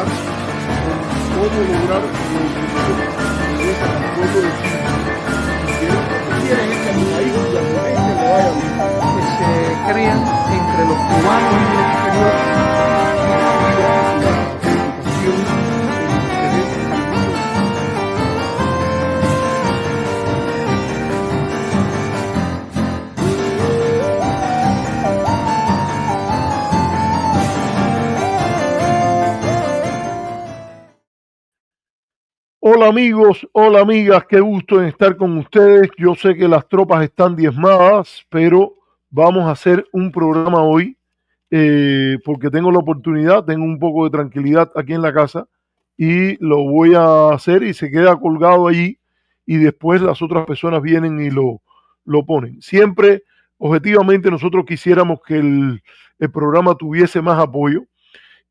hablar con cómo lograr los objetivos que interesa al pueblo de Chile. Que lo que quieren es que al país y al país que le vaya bien. Que se crean entre los cubanos en el exterior Hola amigos, hola amigas, qué gusto en estar con ustedes. Yo sé que las tropas están diezmadas, pero vamos a hacer un programa hoy porque tengo la oportunidad, tengo un poco de tranquilidad aquí en la casa y lo voy a hacer y se queda colgado allí y después las otras personas vienen y lo ponen. Siempre, objetivamente, nosotros quisiéramos que el programa tuviese más apoyo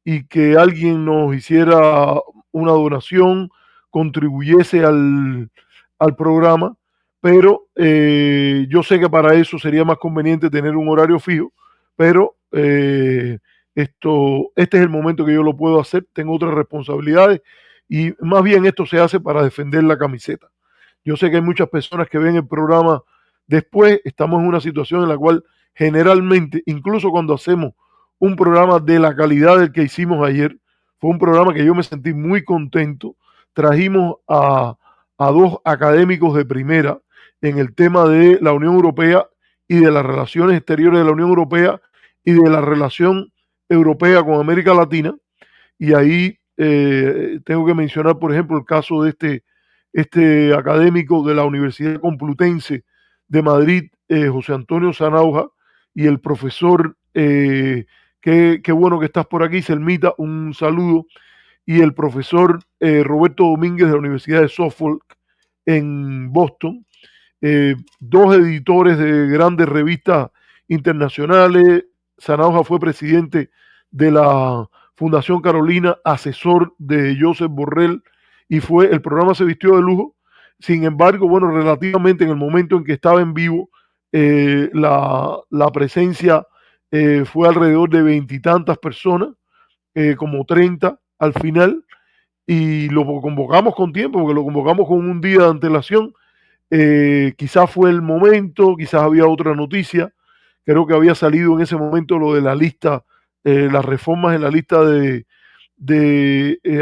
y que alguien nos hiciera una donación, contribuyese al programa, pero yo sé que para eso sería más conveniente tener un horario fijo, pero este es el momento que yo lo puedo hacer, tengo otras responsabilidades y más bien esto se hace para defender la camiseta. Yo sé que hay muchas personas que ven el programa después, estamos en una situación en la cual generalmente, incluso cuando hacemos un programa de la calidad del que hicimos ayer, fue un programa que yo me sentí muy contento, trajimos a dos académicos de primera en el tema de la Unión Europea y de las relaciones exteriores de la Unión Europea y de la relación europea con América Latina, y ahí tengo que mencionar, por ejemplo, el caso de este académico de la Universidad Complutense de Madrid, José Antonio Zanauja, y el profesor, qué bueno que estás por aquí, Selmita, un saludo, y el profesor Roberto Domínguez de la Universidad de Suffolk en Boston, dos editores de grandes revistas internacionales. Zanauja fue presidente de la Fundación Carolina, asesor de Joseph Borrell, y el programa se vistió de lujo. Sin embargo, bueno, relativamente en el momento en que estaba en vivo, la presencia fue alrededor de veintitantas personas, como 30 al final, y lo convocamos con tiempo, porque lo convocamos con un día de antelación. Quizás fue el momento, quizás había otra noticia. Creo que había salido en ese momento lo de la lista, las reformas en la lista de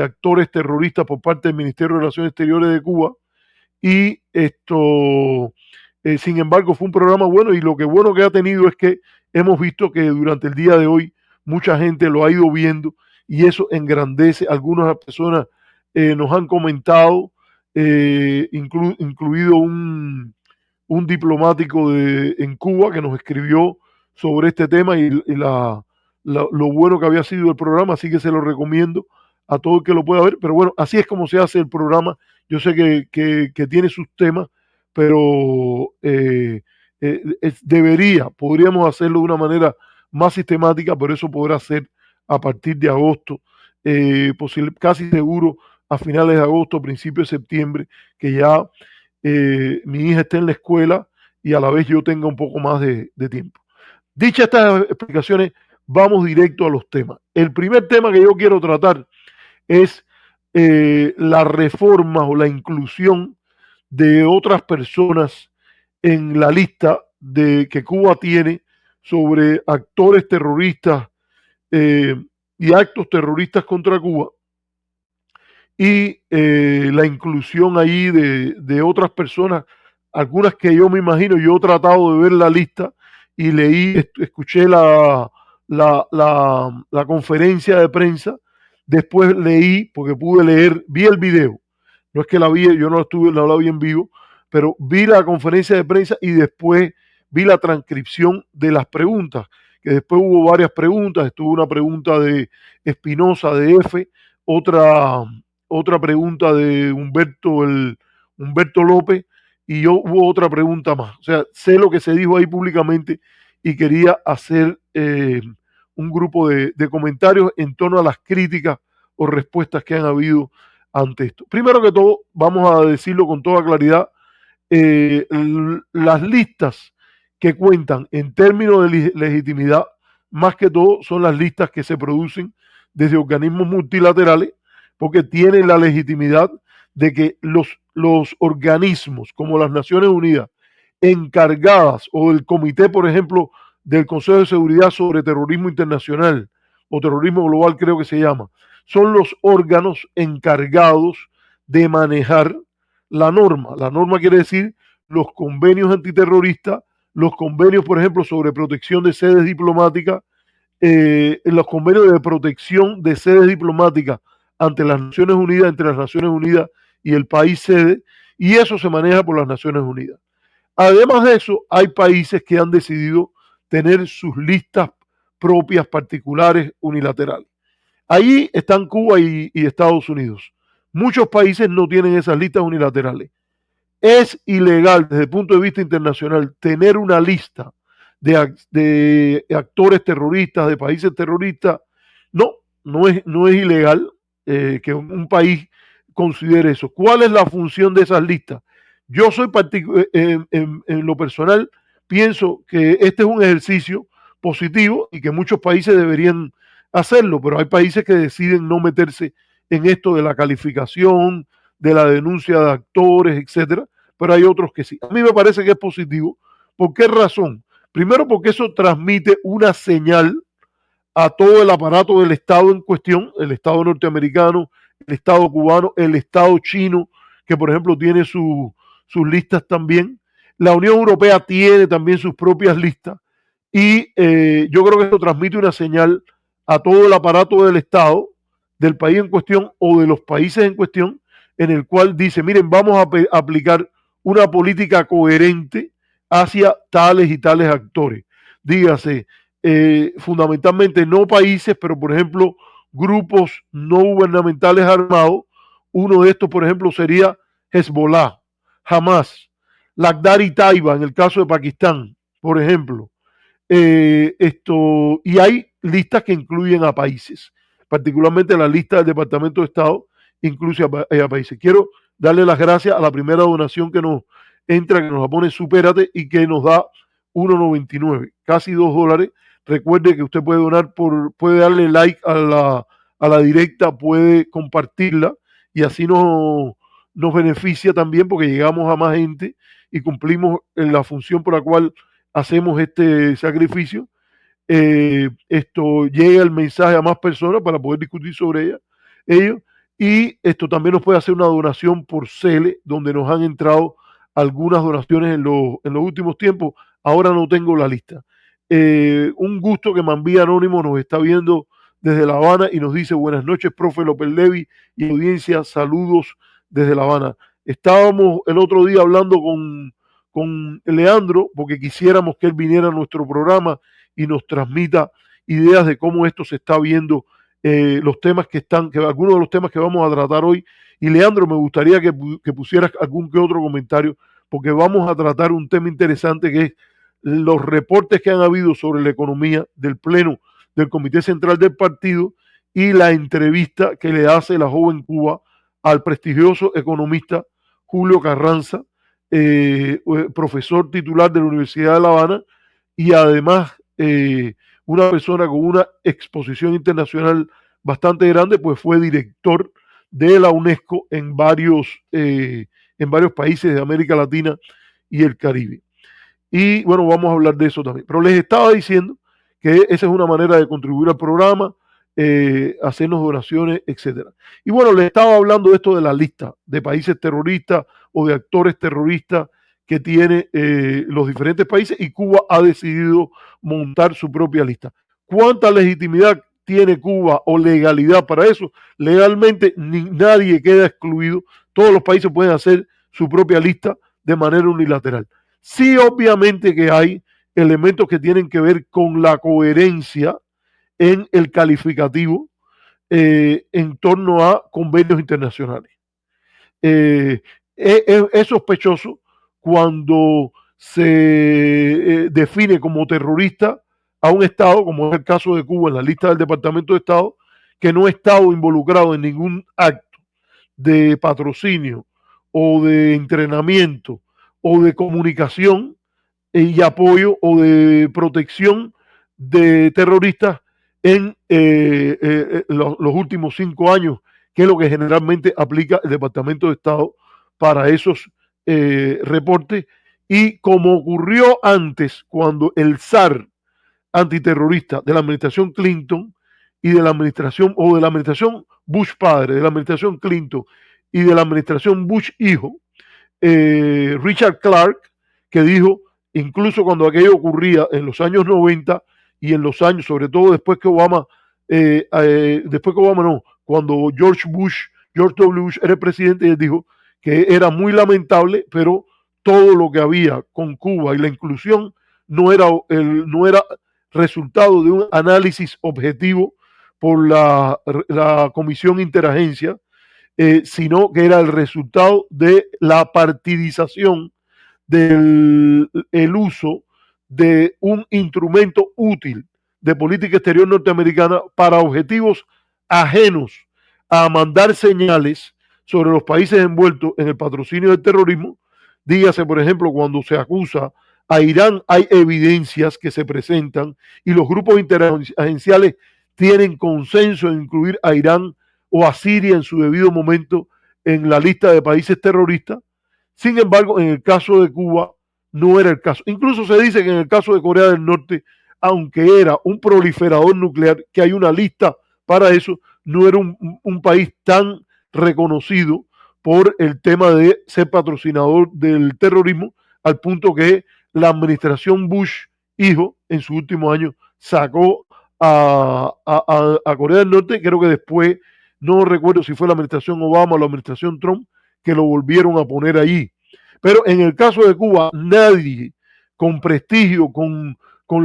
actores terroristas por parte del Ministerio de Relaciones Exteriores de Cuba. Y sin embargo, fue un programa bueno, y lo que bueno que ha tenido es que hemos visto que durante el día de hoy mucha gente lo ha ido viendo y eso engrandece. Algunas personas nos han comentado, incluido un diplomático en Cuba que nos escribió sobre este tema lo bueno que había sido el programa, así que se lo recomiendo a todo el que lo pueda ver. Pero bueno, así es como se hace el programa. Yo sé que tiene sus temas, pero podríamos hacerlo de una manera más sistemática, pero eso podrá ser a partir de agosto, casi seguro a finales de agosto, principios de septiembre, que ya mi hija esté en la escuela y a la vez yo tenga un poco más de tiempo. Dichas estas explicaciones, vamos directo a los temas. El primer tema que yo quiero tratar es la reforma o la inclusión de otras personas en la lista que Cuba tiene sobre actores terroristas eh, y actos terroristas contra Cuba, y la inclusión ahí de otras personas, algunas que yo me imagino. Yo he tratado de ver la lista y escuché la conferencia de prensa, después leí, porque pude leer, vi el video, no es que la vi, yo no la vi en vivo, pero vi la conferencia de prensa y después vi la transcripción de las preguntas, que después hubo varias preguntas. Estuvo una pregunta de Espinosa de F, otra pregunta de Humberto López, y hubo otra pregunta más. O sea, sé lo que se dijo ahí públicamente y quería hacer un grupo de comentarios en torno a las críticas o respuestas que han habido ante esto. Primero que todo, vamos a decirlo con toda claridad, las listas que cuentan en términos de legitimidad, más que todo, son las listas que se producen desde organismos multilaterales, porque tiene la legitimidad de que los organismos como las Naciones Unidas encargadas o el comité, por ejemplo, del Consejo de Seguridad sobre Terrorismo Internacional o Terrorismo Global creo que se llama, son los órganos encargados de manejar la norma. La norma quiere decir los convenios antiterroristas, los convenios, por ejemplo, sobre protección de sedes diplomáticas, los convenios de protección de sedes diplomáticas ante las Naciones Unidas, entre las Naciones Unidas y el país sede, y eso se maneja por las Naciones Unidas. Además de eso, hay países que han decidido tener sus listas propias, particulares, unilaterales. Ahí están Cuba y Estados Unidos. Muchos países no tienen esas listas unilaterales. Es ilegal desde el punto de vista internacional tener una lista de actores terroristas, de países terroristas. No, no es ilegal que un país considere eso. ¿Cuál es la función de esas listas? Yo soy en lo personal, pienso que este es un ejercicio positivo y que muchos países deberían hacerlo, pero hay países que deciden no meterse en esto de la calificación, de la denuncia de actores, etcétera, pero hay otros que sí. A mí me parece que es positivo. ¿Por qué razón? Primero porque eso transmite una señal a todo el aparato del Estado en cuestión, el Estado norteamericano, el Estado cubano, el Estado chino, que por ejemplo tiene sus listas también. La Unión Europea tiene también sus propias listas y yo creo que esto transmite una señal a todo el aparato del Estado, del país en cuestión o de los países en cuestión, en el cual dice, miren, vamos a aplicar una política coherente hacia tales y tales actores. Dígase, fundamentalmente no países, pero por ejemplo grupos no gubernamentales armados. Uno de estos, por ejemplo, sería Hezbollah, Hamas, Lakhdar y Taiba en el caso de Pakistán, por ejemplo. Y hay listas que incluyen a países, particularmente la lista del Departamento de Estado incluye a países. Quiero darle las gracias a la primera donación que nos entra, que nos la pone Supérate y que nos da 1,99, casi $2. Recuerde que usted puede donar puede darle like a la directa, puede compartirla y así nos beneficia también porque llegamos a más gente y cumplimos la función por la cual hacemos este sacrificio. Esto llega el mensaje a más personas para poder discutir sobre ello. Y esto también nos puede hacer una donación por Cele, donde nos han entrado algunas donaciones en los últimos tiempos. Ahora no tengo la lista. Un gusto que Mambí Anónimo nos está viendo desde La Habana y nos dice buenas noches, profe López Levi y audiencia, saludos desde La Habana. Estábamos el otro día hablando con Leandro porque quisiéramos que él viniera a nuestro programa y nos transmita ideas de cómo esto se está viendo, los temas que algunos de los temas que vamos a tratar hoy. Y Leandro, me gustaría que pusieras algún que otro comentario, porque vamos a tratar un tema interesante que es los reportes que han habido sobre la economía del Pleno del Comité Central del Partido y la entrevista que le hace la joven Cuba al prestigioso economista Julio Carranza, profesor titular de la Universidad de La Habana y además una persona con una exposición internacional bastante grande, pues fue director de la UNESCO en varios países de América Latina y el Caribe. Y bueno, vamos a hablar de eso también. Pero les estaba diciendo que esa es una manera de contribuir al programa, hacernos donaciones, etcétera. Y bueno, les estaba hablando de esto de la lista de países terroristas o de actores terroristas que tiene los diferentes países y Cuba ha decidido montar su propia lista. ¿Cuánta legitimidad tiene Cuba o legalidad para eso? Legalmente nadie queda excluido, todos los países pueden hacer su propia lista de manera unilateral. Sí, obviamente que hay elementos que tienen que ver con la coherencia en el calificativo en torno a convenios internacionales. Es sospechoso cuando se define como terrorista a un Estado, como es el caso de Cuba en la lista del Departamento de Estado, que no ha estado involucrado en ningún acto de patrocinio o de entrenamiento o de comunicación y apoyo o de protección de terroristas en los últimos 5 años, que es lo que generalmente aplica el Departamento de Estado para esos reportes. Y como ocurrió antes, cuando el SAR antiterrorista de la administración Clinton y de la administración, o de la administración Bush padre, de la administración Clinton y de la administración Bush hijo, Richard Clark, que dijo, incluso cuando aquello ocurría en los años 90 y en los años, sobre todo después que Obama no, cuando George W. Bush era el presidente, y él dijo que era muy lamentable, pero todo lo que había con Cuba y la inclusión no era resultado de un análisis objetivo por la Comisión Interagencia, sino que era el resultado de la partidización del el uso de un instrumento útil de política exterior norteamericana para objetivos ajenos a mandar señales sobre los países envueltos en el patrocinio del terrorismo. Dígase, por ejemplo, cuando se acusa a Irán, hay evidencias que se presentan y los grupos interagenciales tienen consenso en incluir a Irán o a Siria en su debido momento en la lista de países terroristas. Sin embargo, en el caso de Cuba no era el caso. Incluso se dice que en el caso de Corea del Norte, aunque era un proliferador nuclear, que hay una lista para eso, no era un país tan reconocido por el tema de ser patrocinador del terrorismo, al punto que la administración Bush hijo en su último año sacó a Corea del Norte. Creo que después, no recuerdo si fue la administración Obama o la administración Trump, que lo volvieron a poner allí. Pero en el caso de Cuba, nadie con prestigio, con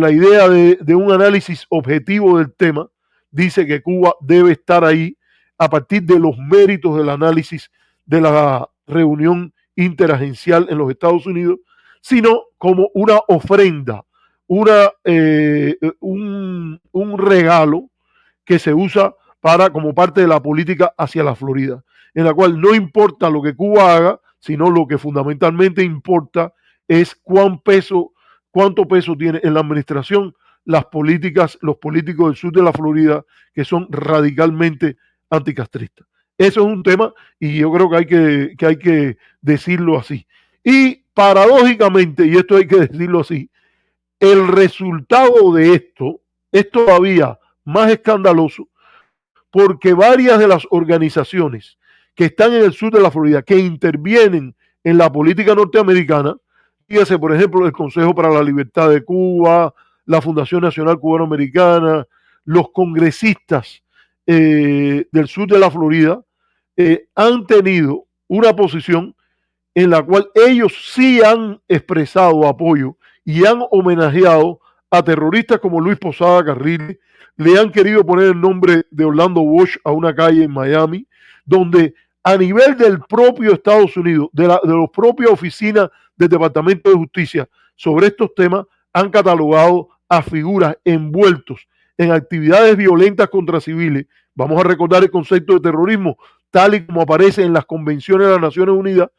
la idea de un análisis objetivo del tema, dice que Cuba debe estar ahí a partir de los méritos del análisis de la reunión interagencial en los Estados Unidos, sino como una ofrenda, un regalo que se usa como parte de la política hacia la Florida, en la cual no importa lo que Cuba haga, sino lo que fundamentalmente importa es cuánto peso tiene en la administración los políticos del sur de la Florida, que son radicalmente anticastristas. Eso es un tema y yo creo que hay que decirlo así. Y paradójicamente, y esto hay que decirlo así, el resultado de esto es todavía más escandaloso, porque varias de las organizaciones que están en el sur de la Florida, que intervienen en la política norteamericana, fíjese, por ejemplo, el Consejo para la Libertad de Cuba, la Fundación Nacional Cubano-Americana, los congresistas del sur de la Florida, han tenido una posición en la cual ellos sí han expresado apoyo y han homenajeado a terroristas como Luis Posada Carril. Le han querido poner el nombre de Orlando Walsh a una calle en Miami, donde a nivel del propio Estados Unidos, de las propias oficinas del Departamento de Justicia sobre estos temas, han catalogado a figuras envueltos en actividades violentas contra civiles. Vamos a recordar el concepto de terrorismo tal y como aparece en las convenciones de las Naciones Unidas,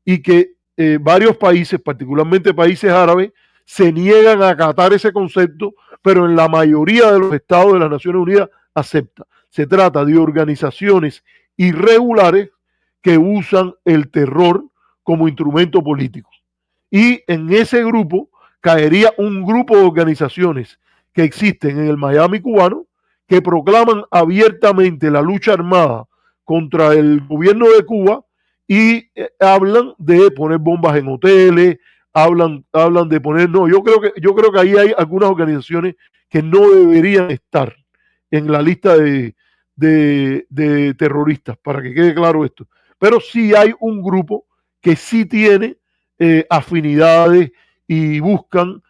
y que varios países, particularmente países árabes, se niegan a acatar ese concepto, pero en la mayoría de los estados de las Naciones Unidas acepta. Se trata de organizaciones irregulares que usan el terror como instrumento político. Y en ese grupo caería un grupo de organizaciones que existen en el Miami cubano, que proclaman abiertamente la lucha armada contra el gobierno de Cuba y hablan de poner bombas en hoteles, hablan de poner, no, yo creo que ahí hay algunas organizaciones que no deberían estar en la lista de terroristas, para que quede claro esto. Pero sí hay un grupo que sí tiene afinidades y buscan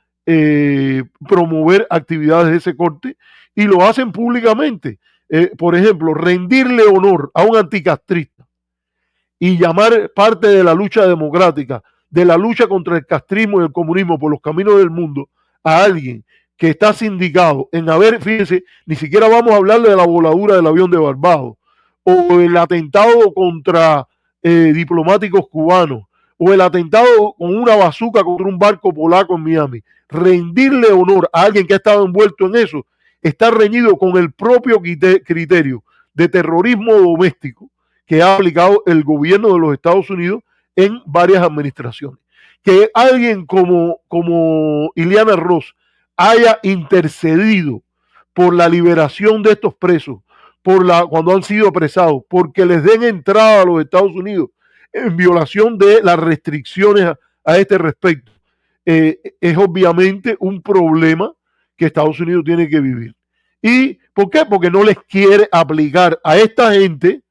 promover actividades de ese corte, y lo hacen públicamente. Por ejemplo, rendirle honor a un anticastrista y llamar parte de la lucha democrática, de la lucha contra el castrismo y el comunismo por los caminos del mundo, a alguien que está sindicado en haber, fíjense, ni siquiera vamos a hablarle de la voladura del avión de Barbados, o el atentado contra diplomáticos cubanos, o el atentado con una bazuca contra un barco polaco en Miami. Rendirle honor a alguien que ha estado envuelto en eso está reñido con el propio criterio de terrorismo doméstico que ha aplicado el gobierno de los Estados Unidos en varias administraciones. Que alguien como Ileana Ross haya intercedido por la liberación de estos presos, cuando han sido apresados, porque les den entrada a los Estados Unidos en violación de las restricciones a este respecto, es obviamente un problema que Estados Unidos tiene que vivir. ¿Y por qué? Porque no les quiere aplicar a esta gente,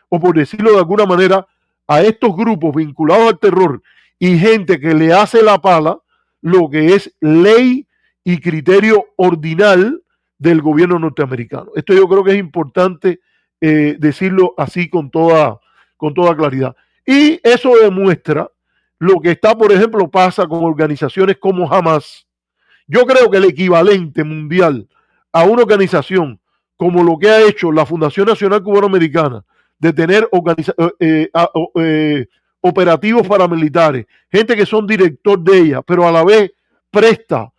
o por decirlo de alguna manera, a estos grupos vinculados al terror y gente que le hace la pala, lo que es ley y criterio ordinal del gobierno norteamericano. Esto yo creo que es importante decirlo así con toda claridad. Y eso demuestra lo que está, por ejemplo, pasa con organizaciones como Hamas. Yo creo que el equivalente mundial a una organización como lo que ha hecho la Fundación Nacional Cubanoamericana, de tener operativos paramilitares, gente que son director de ella, pero a la vez presta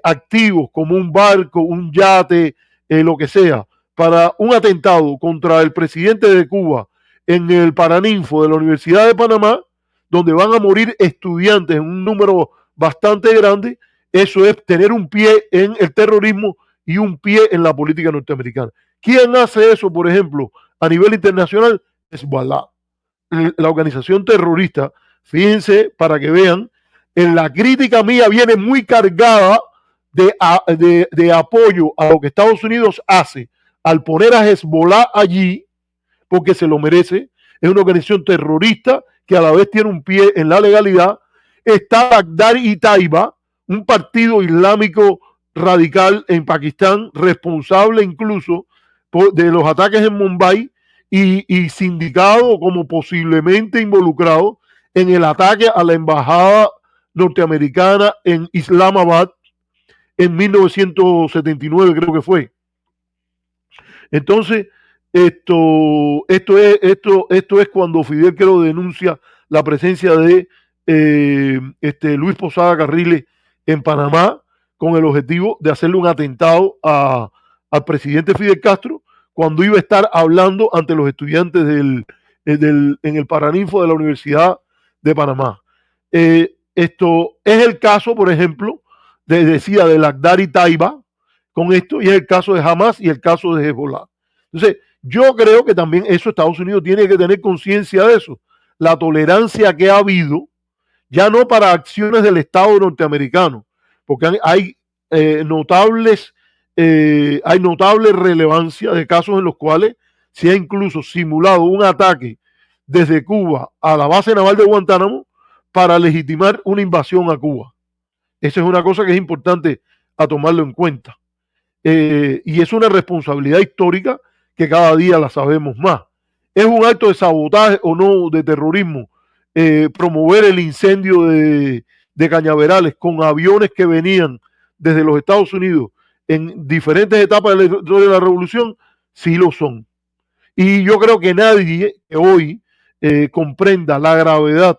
activos como un barco, un yate, lo que sea, para un atentado contra el presidente de Cuba en el Paraninfo de la Universidad de Panamá, donde van a morir estudiantes en un número bastante grande. Eso es tener un pie en el terrorismo y un pie en la política norteamericana. ¿Quién hace eso, por ejemplo, a nivel internacional? Hezbollah, la organización terrorista. Fíjense, para que vean, en la crítica mía viene muy cargada de apoyo a lo que Estados Unidos hace al poner a Hezbollah allí, porque se lo merece. Es una organización terrorista que a la vez tiene un pie en la legalidad. Está Baghdad y Taiba, un partido islámico radical en Pakistán, responsable incluso de los ataques en Mumbai y sindicado como posiblemente involucrado en el ataque a la embajada norteamericana en Islamabad en 1979, creo que fue. Entonces, esto es cuando Fidel Castro denuncia la presencia de Luis Posada Carriles en Panamá, con el objetivo de hacerle un atentado al presidente Fidel Castro cuando iba a estar hablando ante los estudiantes en el Paraninfo de la Universidad de Panamá. Esto es el caso, por ejemplo, decía de Baghdad y Taiba con esto, y es el caso de Hamas y el caso de Hezbollah. Entonces, yo creo que también eso Estados Unidos tiene que tener conciencia de eso. La tolerancia que ha habido, ya no para acciones del Estado norteamericano, porque hay notable relevancia de casos en los cuales se ha incluso simulado un ataque desde Cuba a la base naval de Guantánamo para legitimar una invasión a Cuba. Esa es una cosa que es importante a tomarlo en cuenta. Y es una responsabilidad histórica que cada día la sabemos más. ¿Es un acto de sabotaje o no de terrorismo promover el incendio de Cañaverales con aviones que venían desde los Estados Unidos en diferentes etapas de la revolución? Sí lo son. Y yo creo que nadie que hoy comprenda la gravedad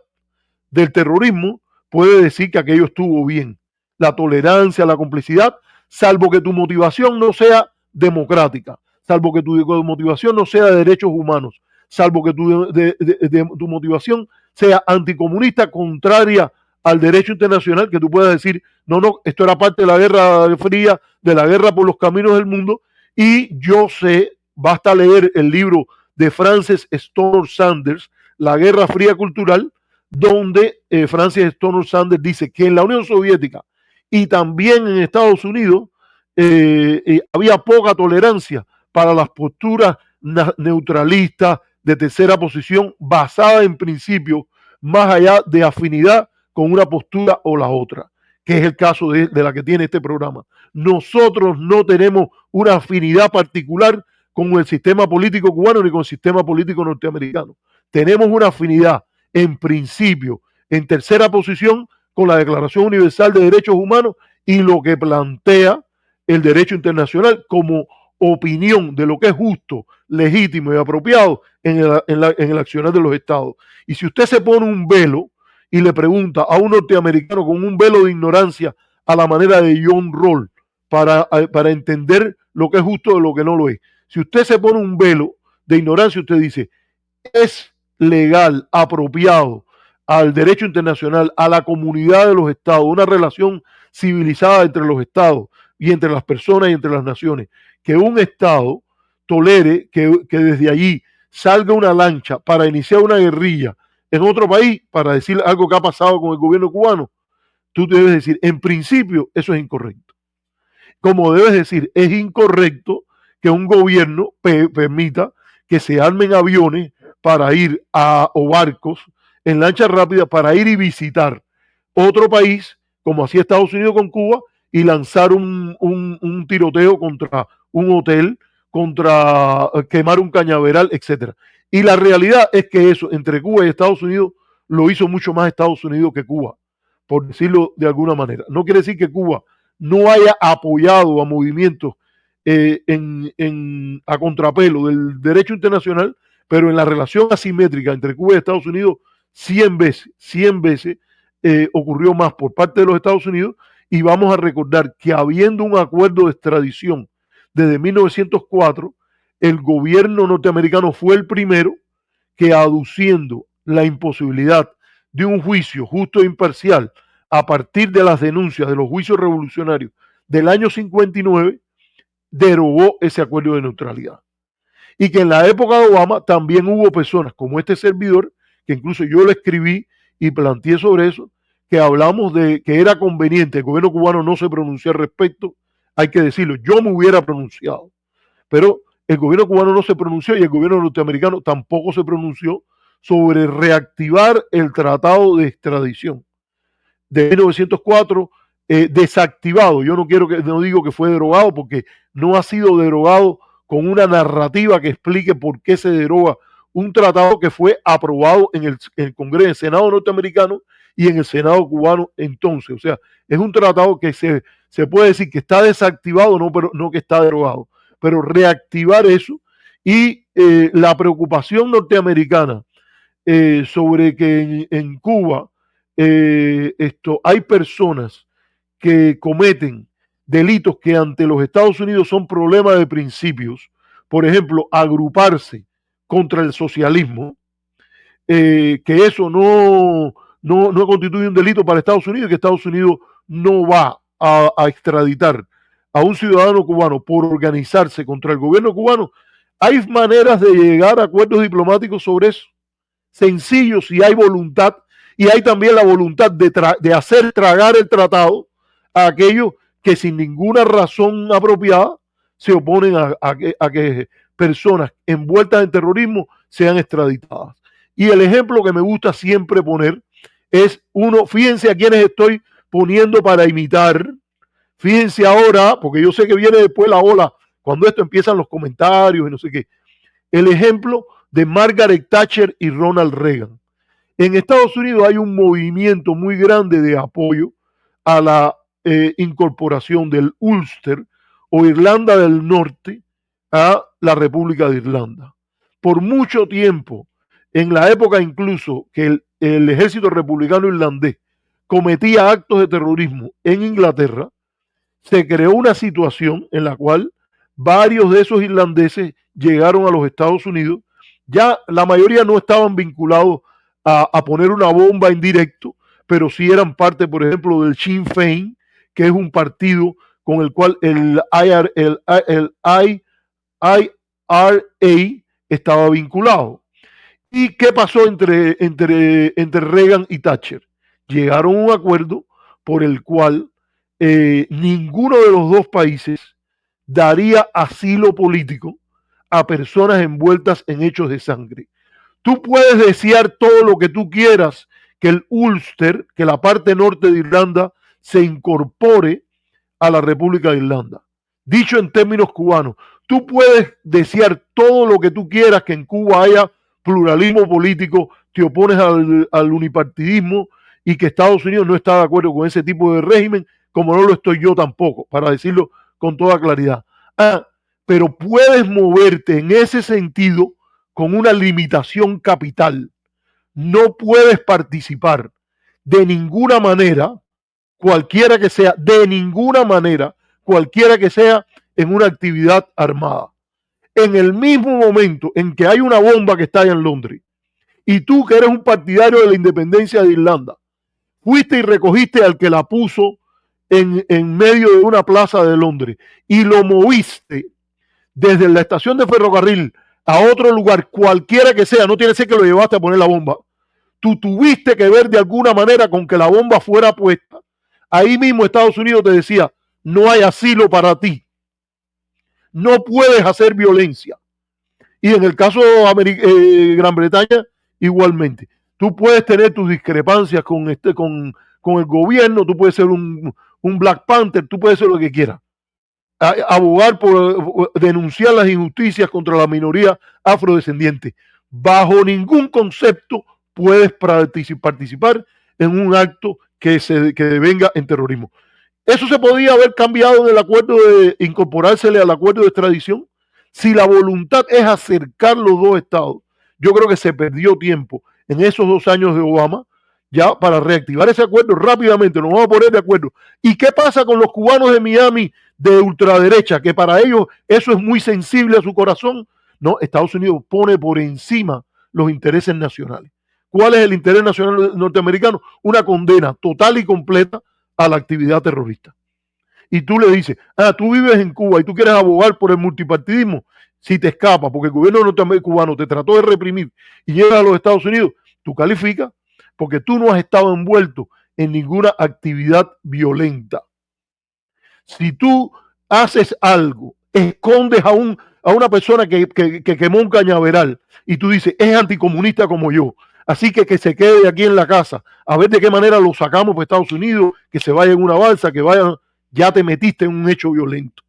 del terrorismo puede decir que aquello estuvo bien. La tolerancia, la complicidad, salvo que tu motivación no sea democrática, salvo que tu motivación no sea de derechos humanos, salvo que tu motivación sea anticomunista, contraria al derecho internacional, que tú puedas decir, no, esto era parte de la Guerra Fría, de la guerra por los caminos del mundo, y yo sé, basta leer el libro de Francis Stonor Sanders, La Guerra Fría Cultural, donde Francis Stonor Sanders dice que en la Unión Soviética y también en Estados Unidos había poca tolerancia para las posturas neutralistas de tercera posición basadas en principios más allá de afinidad con una postura o la otra, que es el caso de la que tiene este programa. Nosotros no tenemos una afinidad particular con el sistema político cubano ni con el sistema político norteamericano. Tenemos una afinidad en principio, en tercera posición, con la Declaración Universal de Derechos Humanos y lo que plantea el derecho internacional como opinión de lo que es justo, legítimo y apropiado en el accionar de los estados. Y si usted se pone un velo y le pregunta a un norteamericano con un velo de ignorancia a la manera de John Rawls para entender lo que es justo de lo que no lo es. Si usted se pone un velo de ignorancia, usted dice, es legal, apropiado al derecho internacional, a la comunidad de los estados, una relación civilizada entre los estados y entre las personas y entre las naciones, que un estado tolere que desde allí salga una lancha para iniciar una guerrilla en otro país, para decir algo que ha pasado con el gobierno cubano. Tú debes decir, en principio, eso es incorrecto. Como debes decir, es incorrecto que un gobierno permita que se armen aviones para ir o barcos en lanchas rápidas para ir y visitar otro país, como hacía Estados Unidos con Cuba, y lanzar un tiroteo contra un hotel, contra quemar un cañaveral, etcétera. Y la realidad es que eso, entre Cuba y Estados Unidos, lo hizo mucho más Estados Unidos que Cuba, por decirlo de alguna manera. No quiere decir que Cuba no haya apoyado a movimientos a contrapelo del derecho internacional, pero en la relación asimétrica entre Cuba y Estados Unidos, 100 veces ocurrió más por parte de los Estados Unidos. Y vamos a recordar que habiendo un acuerdo de extradición desde 1904, el gobierno norteamericano fue el primero que, aduciendo la imposibilidad de un juicio justo e imparcial a partir de las denuncias de los juicios revolucionarios del año 59, derogó ese acuerdo de neutralidad. Y que en la época de Obama también hubo personas como este servidor, que incluso yo lo escribí y planteé sobre eso, que hablamos de que era conveniente, el gobierno cubano no se pronunció al respecto, hay que decirlo, yo me hubiera pronunciado, pero el gobierno cubano no se pronunció y el gobierno norteamericano tampoco se pronunció sobre reactivar el tratado de extradición de 1904, desactivado. Yo no digo que fue derogado, porque no ha sido derogado con una narrativa que explique por qué se deroga un tratado que fue aprobado en el Congreso, en el Senado norteamericano y en el Senado cubano entonces. O sea, es un tratado que se puede decir que está desactivado, no, pero no que está derogado. Pero reactivar eso y la preocupación norteamericana sobre que en Cuba hay personas que cometen delitos que ante los Estados Unidos son problemas de principios, por ejemplo, agruparse contra el socialismo, que eso no constituye un delito para Estados Unidos, que Estados Unidos no va a extraditar a un ciudadano cubano por organizarse contra el gobierno cubano. Hay maneras de llegar a acuerdos diplomáticos sobre eso, sencillo si hay voluntad, y hay también la voluntad de hacer tragar el tratado a aquellos que sin ninguna razón apropiada se oponen a que personas envueltas en terrorismo sean extraditadas. Y el ejemplo que me gusta siempre poner es fíjense a quienes estoy poniendo para imitar, fíjense ahora, porque yo sé que viene después la ola, cuando esto empiezan los comentarios y no sé qué, el ejemplo de Margaret Thatcher y Ronald Reagan. En Estados Unidos hay un movimiento muy grande de apoyo a la incorporación del Ulster o Irlanda del Norte a la República de Irlanda. Por mucho tiempo, en la época incluso que el ejército republicano irlandés cometía actos de terrorismo en Inglaterra, se creó una situación en la cual varios de esos irlandeses llegaron a los Estados Unidos. Ya la mayoría no estaban vinculados a poner una bomba en directo, pero sí eran parte, por ejemplo, del Sinn Féin, que es un partido con el cual el IRA estaba vinculado. ¿Y qué pasó entre Reagan y Thatcher? Llegaron a un acuerdo por el cual ninguno de los dos países daría asilo político a personas envueltas en hechos de sangre. Tú puedes desear todo lo que tú quieras, que el Ulster, que la parte norte de Irlanda, se incorpore a la República de Irlanda. Dicho en términos cubanos, tú puedes desear todo lo que tú quieras, que en Cuba haya pluralismo político, te opones al unipartidismo y que Estados Unidos no está de acuerdo con ese tipo de régimen, como no lo estoy yo tampoco, para decirlo con toda claridad. Pero puedes moverte en ese sentido con una limitación capital. No puedes participar de ninguna manera, cualquiera que sea, de ninguna manera, cualquiera que sea, en una actividad armada. En el mismo momento en que hay una bomba que está allá en Londres, y tú que eres un partidario de la independencia de Irlanda, fuiste y recogiste al que la puso en medio de una plaza de Londres y lo moviste desde la estación de ferrocarril a otro lugar, cualquiera que sea, no tiene que ser que lo llevaste a poner la bomba, tú tuviste que ver de alguna manera con que la bomba fuera puesta. Ahí mismo Estados Unidos te decía, no hay asilo para ti, no puedes hacer violencia. Y en el caso de Gran Bretaña, igualmente. Tú puedes tener tus discrepancias con el gobierno, tú puedes ser un Black Panther, tú puedes ser lo que quieras. Abogar por denunciar las injusticias contra la minoría afrodescendiente. Bajo ningún concepto puedes participar en un acto que venga en terrorismo. Eso se podía haber cambiado en el acuerdo de incorporársele al acuerdo de extradición. Si la voluntad es acercar los dos estados, yo creo que se perdió tiempo en esos 2 años de Obama ya para reactivar ese acuerdo rápidamente. Nos vamos a poner de acuerdo. ¿Y qué pasa con los cubanos de Miami de ultraderecha? Que para ellos eso es muy sensible a su corazón. No, Estados Unidos pone por encima los intereses nacionales. ¿Cuál es el interés nacional norteamericano? Una condena total y completa a la actividad terrorista. Y tú le dices, tú vives en Cuba y tú quieres abogar por el multipartidismo, si te escapa porque el gobierno cubano te trató de reprimir y llegas a los Estados Unidos, tú calificas porque tú no has estado envuelto en ninguna actividad violenta. Si tú haces algo, escondes a una persona que quemó un cañaveral y tú dices, es anticomunista como yo, así que se quede aquí en la casa, a ver de qué manera lo sacamos para Estados Unidos, que se vaya en una balsa, que vaya, ya te metiste en un hecho violento.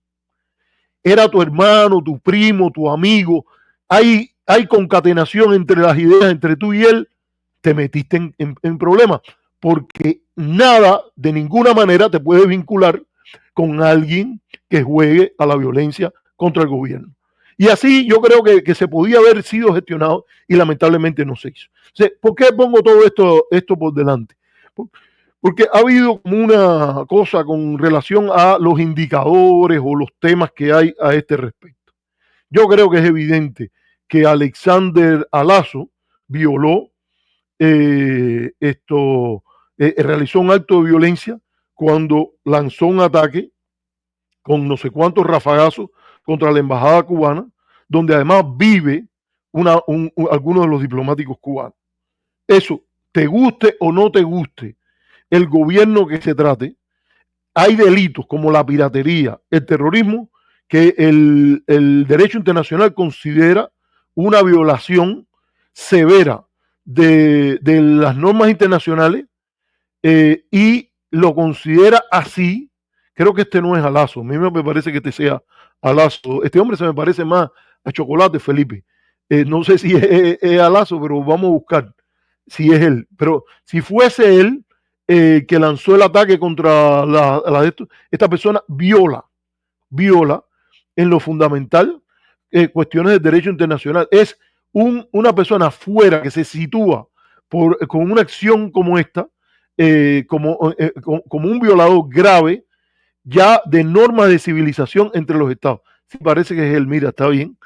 Era tu hermano, tu primo, tu amigo, hay concatenación entre las ideas, entre tú y él, te metiste en problemas, porque nada, de ninguna manera, te puede vincular con alguien que juegue a la violencia contra el gobierno. Y así yo creo que se podía haber sido gestionado y lamentablemente no se hizo. O sea, ¿por qué pongo todo esto por delante? Porque ha habido como una cosa con relación a los indicadores o los temas que hay a este respecto. Yo creo que es evidente que Alexander Alazo violó realizó un acto de violencia cuando lanzó un ataque con no sé cuántos rafagazos contra la embajada cubana, donde además vive algunos de los diplomáticos cubanos. Eso, te guste o no te guste el gobierno que se trate, hay delitos como la piratería, el terrorismo, que el derecho internacional considera una violación severa de las normas internacionales y lo considera así. Creo que este no es Alazo, a mí me parece que este sea Alazo. Este hombre se me parece más a Chocolate, Felipe. No sé si es Alazo, pero vamos a buscar si es él. Pero si fuese él que lanzó el ataque contra esta persona viola en lo fundamental cuestiones del derecho internacional. Es una persona fuera que se sitúa con una acción como esta, como un violador grave ya de normas de civilización entre los estados. Sí, parece que es él, mira, está bien.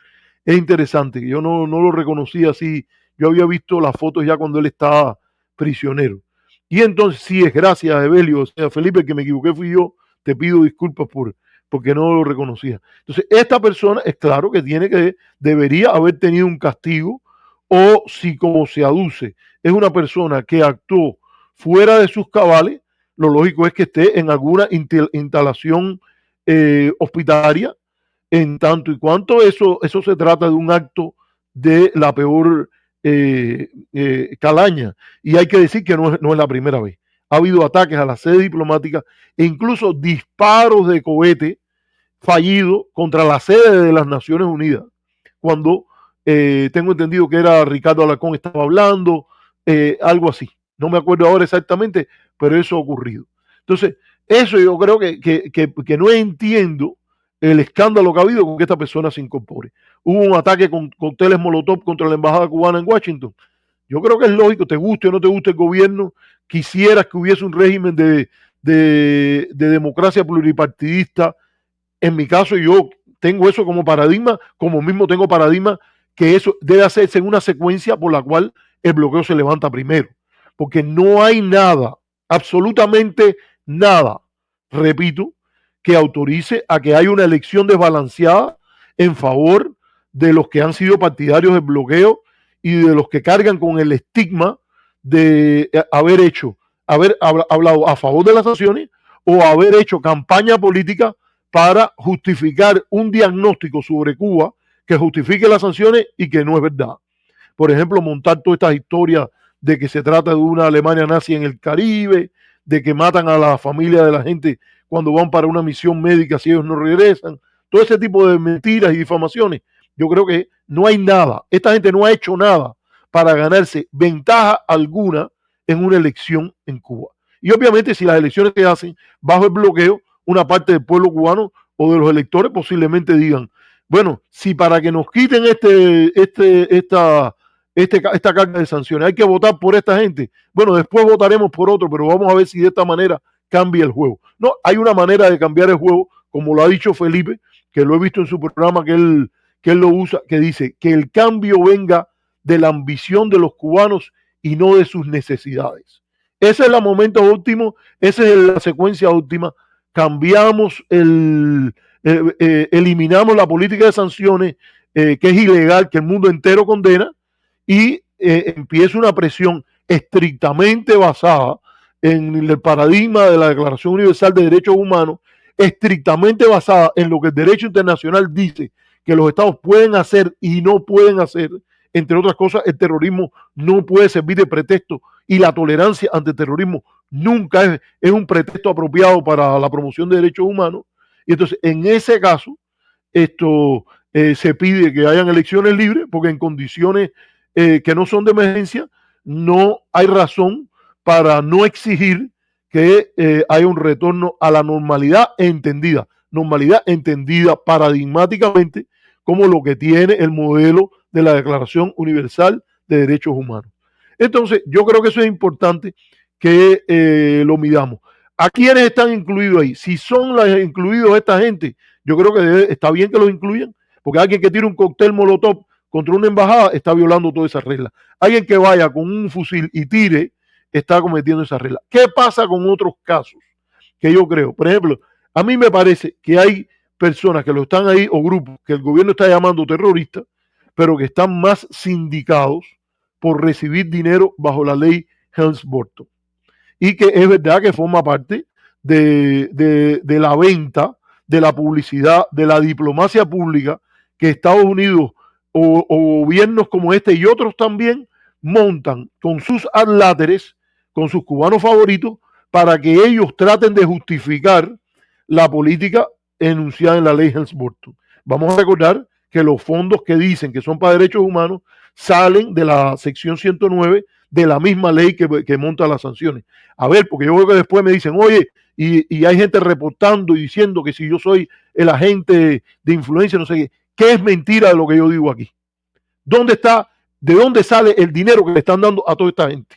Es interesante, yo no lo reconocí así. Yo había visto las fotos ya cuando él estaba prisionero. Y entonces, sí, es gracias a Evelio, o sea, Felipe, que me equivoqué fui yo, te pido disculpas porque no lo reconocía. Entonces, esta persona es claro que debería haber tenido un castigo, o si como se aduce, es una persona que actuó fuera de sus cabales, lo lógico es que esté en alguna instalación hospitalaria, en tanto y cuanto eso se trata de un acto de la peor calaña. Y hay que decir que no es la primera vez. Ha habido ataques a la sede diplomática e incluso disparos de cohete fallidos contra la sede de las Naciones Unidas, cuando tengo entendido que era Ricardo Alarcón estaba hablando, algo así. No me acuerdo ahora exactamente, pero eso ha ocurrido. Entonces, eso yo creo que no entiendo el escándalo que ha habido con que esta persona se incorpore. Hubo un ataque con cócteles Molotov contra la embajada cubana en Washington. Yo creo que es lógico, te guste o no te guste el gobierno, quisieras que hubiese un régimen de democracia pluripartidista en mi caso yo tengo eso como paradigma, como mismo tengo paradigma que eso debe hacerse en una secuencia por la cual el bloqueo se levanta primero, porque no hay nada, absolutamente nada, repito, que autorice a que haya una elección desbalanceada en favor de los que han sido partidarios del bloqueo y de los que cargan con el estigma de haber hablado a favor de las sanciones o haber hecho campaña política para justificar un diagnóstico sobre Cuba que justifique las sanciones y que no es verdad. Por ejemplo, montar todas estas historias de que se trata de una Alemania nazi en el Caribe, de que matan a la familia de la gente cuando van para una misión médica si ellos no regresan, todo ese tipo de mentiras y difamaciones. Yo creo que no hay nada, esta gente no ha hecho nada para ganarse ventaja alguna en una elección en Cuba. Y obviamente si las elecciones se hacen bajo el bloqueo, una parte del pueblo cubano o de los electores posiblemente digan, bueno, si para que nos quiten esta carga de sanciones hay que votar por esta gente, bueno, después votaremos por otro, pero vamos a ver si de esta manera cambia el juego. No, hay una manera de cambiar el juego, como lo ha dicho Felipe, que lo he visto en su programa que él lo usa, que dice que el cambio venga de la ambición de los cubanos y no de sus necesidades. Ese es el momento óptimo, esa es la secuencia óptima. Cambiamos eliminamos la política de sanciones, que es ilegal, que el mundo entero condena, y empieza una presión estrictamente basada en el paradigma de la Declaración Universal de Derechos Humanos, estrictamente basada en lo que el derecho internacional dice que los estados pueden hacer y no pueden hacer. Entre otras cosas, el terrorismo no puede servir de pretexto y la tolerancia ante el terrorismo nunca es un pretexto apropiado para la promoción de derechos humanos. Y entonces, en ese caso, se pide que hayan elecciones libres, porque en condiciones que no son de emergencia, no hay razón para no exigir que haya un retorno a la normalidad entendida paradigmáticamente como lo que tiene el modelo de la Declaración Universal de Derechos Humanos. Entonces, yo creo que eso es importante que lo midamos. ¿A quiénes están incluidos ahí? Si son incluidos esta gente, yo creo que está bien que los incluyan, porque alguien que tire un cóctel molotov contra una embajada está violando todas esas reglas. Alguien que vaya con un fusil y tire está cometiendo esas reglas. ¿Qué pasa con otros casos que yo creo? Por ejemplo, a mí me parece que hay personas que lo están ahí o grupos que el gobierno está llamando terroristas, pero que están más sindicados por recibir dinero bajo la ley Helms-Burton. Y que es verdad que forma parte de la venta, de la publicidad, de la diplomacia pública que Estados Unidos o gobiernos como este y otros también montan con sus adláteres, con sus cubanos favoritos, para que ellos traten de justificar la política enunciada en la ley Helms-Burton. Vamos a recordar que los fondos que dicen que son para derechos humanos salen de la sección 109 de la misma ley que monta las sanciones. A ver, porque yo veo que después me dicen, oye, y hay gente reportando y diciendo que si yo soy el agente de influencia, no sé qué es mentira de lo que yo digo aquí. ¿Dónde está, de dónde sale el dinero que le están dando a toda esta gente?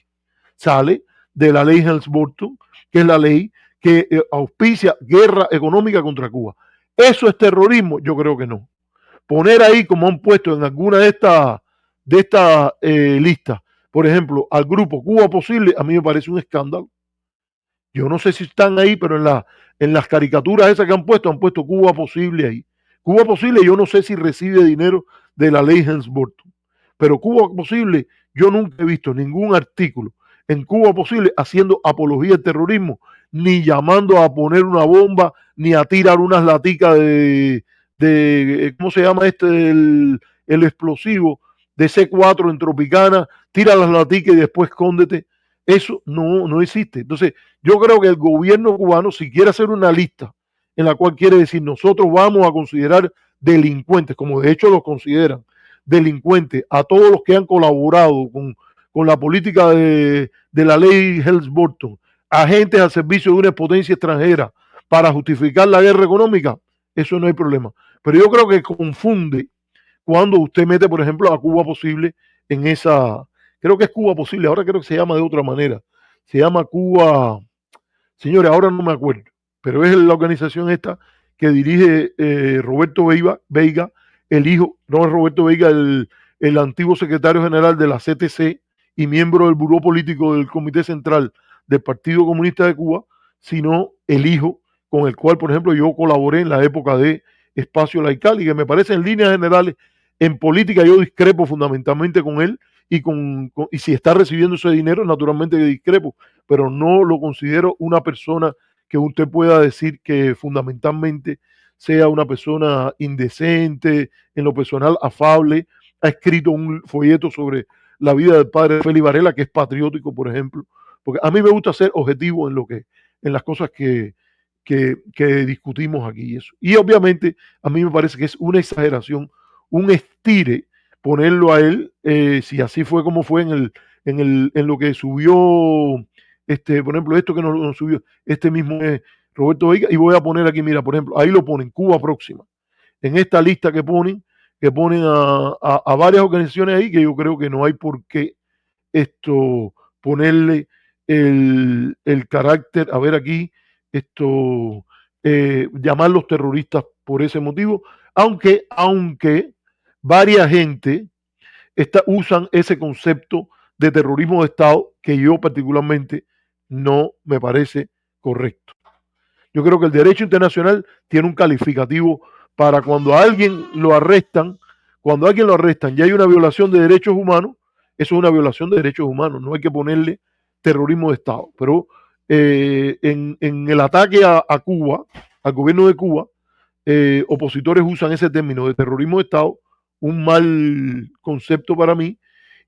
Sale de la ley Helms-Burton, que es la ley que auspicia guerra económica contra Cuba. ¿Eso es terrorismo? Yo creo que no. Poner ahí, como han puesto en alguna de estas listas, por ejemplo, al grupo Cuba Posible, a mí me parece un escándalo. Yo no sé si están ahí, pero en las caricaturas esas que han puesto Cuba Posible ahí. Cuba Posible yo no sé si recibe dinero de la ley Helms-Burton, pero Cuba Posible yo nunca he visto ningún artículo en Cuba Posible haciendo apología del terrorismo, ni llamando a poner una bomba, ni a tirar unas laticas de ¿cómo se llama el explosivo de C4 en Tropicana, tira las laticas y después escóndete? Eso no existe. Entonces, yo creo que el gobierno cubano, si quiere hacer una lista en la cual quiere decir nosotros vamos a considerar delincuentes, como de hecho los consideran delincuentes, a todos los que han colaborado con la política de la ley Helms-Burton, agentes al servicio de una potencia extranjera para justificar la guerra económica, eso no hay problema. Pero yo creo que confunde cuando usted mete, por ejemplo, a Cuba Posible en esa, creo que es Cuba Posible, ahora creo que se llama de otra manera, se llama Cuba, señores, ahora no me acuerdo, pero es la organización esta que dirige Roberto Veiga, el hijo, no es Roberto Veiga, el antiguo secretario general de la CTC y miembro del Buró Político del Comité Central del Partido Comunista de Cuba, sino el hijo con el cual, por ejemplo, yo colaboré en la época de Espacio Laical y que me parece en líneas generales, en política yo discrepo fundamentalmente con él y si está recibiendo ese dinero, naturalmente que discrepo, pero no lo considero una persona que usted pueda decir que fundamentalmente sea una persona indecente, en lo personal afable. Ha escrito un folleto sobre la vida del padre Félix Varela, que es patriótico, por ejemplo, porque a mí me gusta ser objetivo en las cosas que discutimos aquí. Y eso. Y obviamente a mí me parece que es una exageración, un estire ponerlo a él, si así fue como fue en lo que subió, por ejemplo, esto que nos subió, este mismo Roberto Veiga, y voy a poner aquí, mira, por ejemplo, ahí lo ponen, Cuba Próxima, en esta lista que ponen a varias organizaciones ahí, que yo creo que no hay por qué ponerle el carácter, a ver aquí, llamarlos terroristas por ese motivo, aunque varias gente usan ese concepto de terrorismo de Estado que yo particularmente no me parece correcto. Yo creo que el derecho internacional tiene un calificativo para cuando a alguien lo arrestan y hay una violación de derechos humanos, eso es una violación de derechos humanos, no hay que ponerle terrorismo de Estado. Pero en el ataque a Cuba, al gobierno de Cuba, opositores usan ese término de terrorismo de Estado, un mal concepto para mí,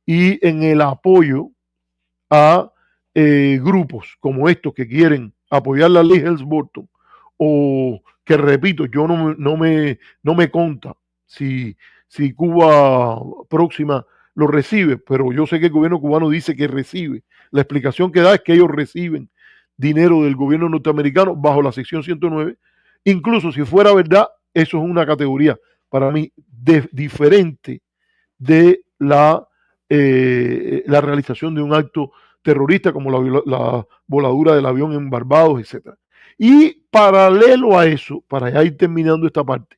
y en el apoyo a grupos como estos que quieren apoyar la ley Helms-Burton, o que repito, yo no me conta si Cuba Próxima lo recibe, pero yo sé que el gobierno cubano dice que recibe. La explicación que da es que ellos reciben dinero del gobierno norteamericano bajo la sección 109. Incluso si fuera verdad, eso es una categoría para mí diferente de la realización de un acto terrorista como la voladura del avión en Barbados, etcétera. Y paralelo a eso, para ya ir terminando esta parte,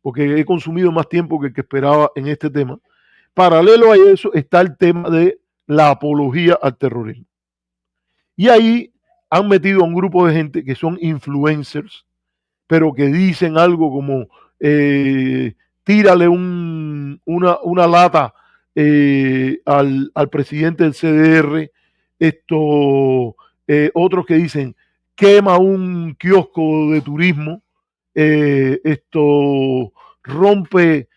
porque he consumido más tiempo que el que esperaba en este tema, paralelo a eso está el tema de la apología al terrorismo. Y ahí han metido a un grupo de gente que son influencers, pero que dicen algo como tírale una lata al presidente del CDR, otros que dicen quema un kiosco de turismo, rompe,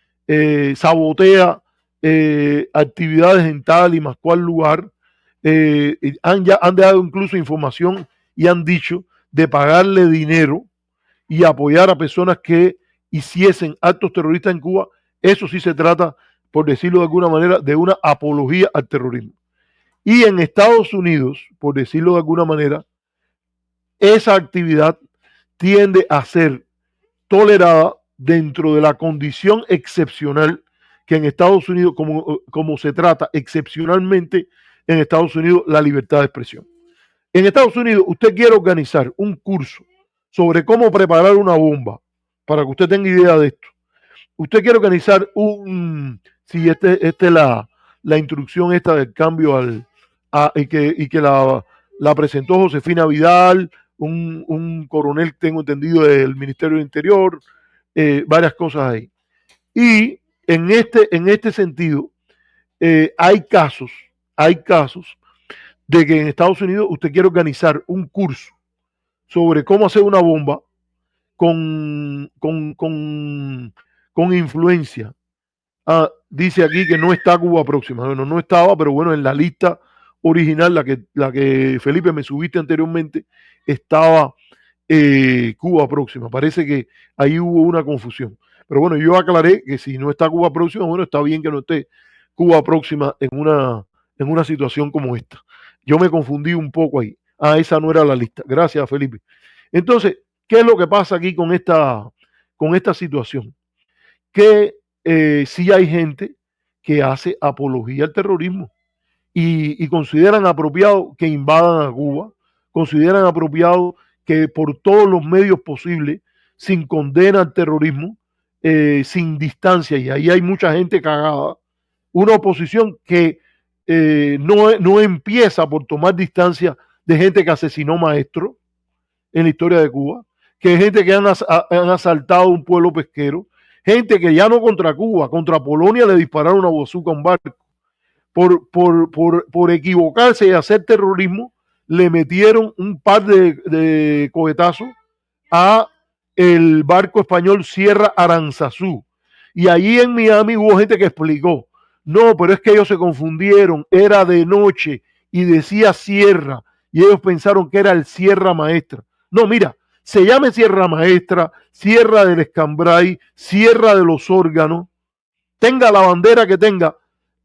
sabotea actividades en tal y más cual lugar. Han dado incluso información y han dicho de pagarle dinero y apoyar a personas que hiciesen actos terroristas en Cuba. Eso sí se trata, por decirlo de alguna manera, de una apología al terrorismo. Y en Estados Unidos, por decirlo de alguna manera, esa actividad tiende a ser tolerada dentro de la condición excepcional que en Estados Unidos, como se trata excepcionalmente en Estados Unidos, la libertad de expresión. En Estados Unidos, usted quiere organizar un curso sobre cómo preparar una bomba, para que usted tenga idea de esto. Usted quiere organizar si este es la instrucción esta del cambio y que la presentó Josefina Vidal, un coronel, tengo entendido, del Ministerio del Interior, varias cosas ahí. Y en este sentido, hay casos de que en Estados Unidos usted quiere organizar un curso sobre cómo hacer una bomba con influencia. Dice aquí que no está Cuba Próxima. Bueno, no estaba, pero bueno, en la lista original, la que Felipe me subiste anteriormente, estaba Cuba Próxima. Parece que ahí hubo una confusión. Pero bueno, yo aclaré que si no está Cuba Próxima, bueno, está bien que no esté Cuba Próxima en una situación como esta. Yo me confundí un poco ahí. Esa no era la lista. Gracias, Felipe. Entonces, ¿qué es lo que pasa aquí con esta situación? Que sí hay gente que hace apología al terrorismo y consideran apropiado que invadan a Cuba, consideran apropiado que por todos los medios posibles sin condena al terrorismo, sin distancia, y ahí hay mucha gente cagada, una oposición que no empieza por tomar distancia de gente que asesinó maestros en la historia de Cuba, que hay gente que han asaltado un pueblo pesquero, gente que ya no contra Cuba, contra Polonia le dispararon una bazooka a un barco. Por equivocarse y hacer terrorismo, le metieron un par de cohetazos a el barco español Sierra Aranzazú. Y allí en Miami hubo gente que explicó, no, pero es que ellos se confundieron, era de noche y decía Sierra, y ellos pensaron que era el Sierra Maestra. No, mira, se llame Sierra Maestra, Sierra del Escambray, Sierra de los Órganos, tenga la bandera que tenga,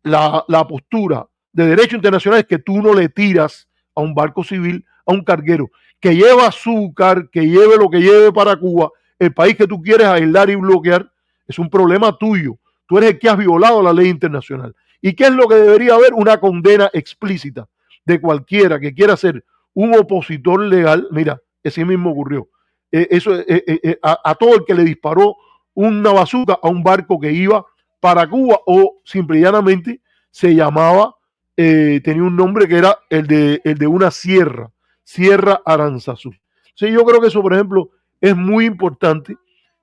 la postura de derecho internacional es que tú no le tiras a un barco civil, a un carguero que lleva azúcar, que lleve lo que lleve para Cuba, el país que tú quieres aislar y bloquear, es un problema tuyo. Tú eres el que has violado la ley internacional. ¿Y qué es lo que debería haber? Una condena explícita de cualquiera que quiera ser un opositor legal. Mira, ese mismo ocurrió. A todo el que le disparó una bazooka a un barco que iba para Cuba o simple y llanamente se llamaba, tenía un nombre que era el de una sierra, Sierra Aranzazú. Sí, yo creo que eso, por ejemplo, es muy importante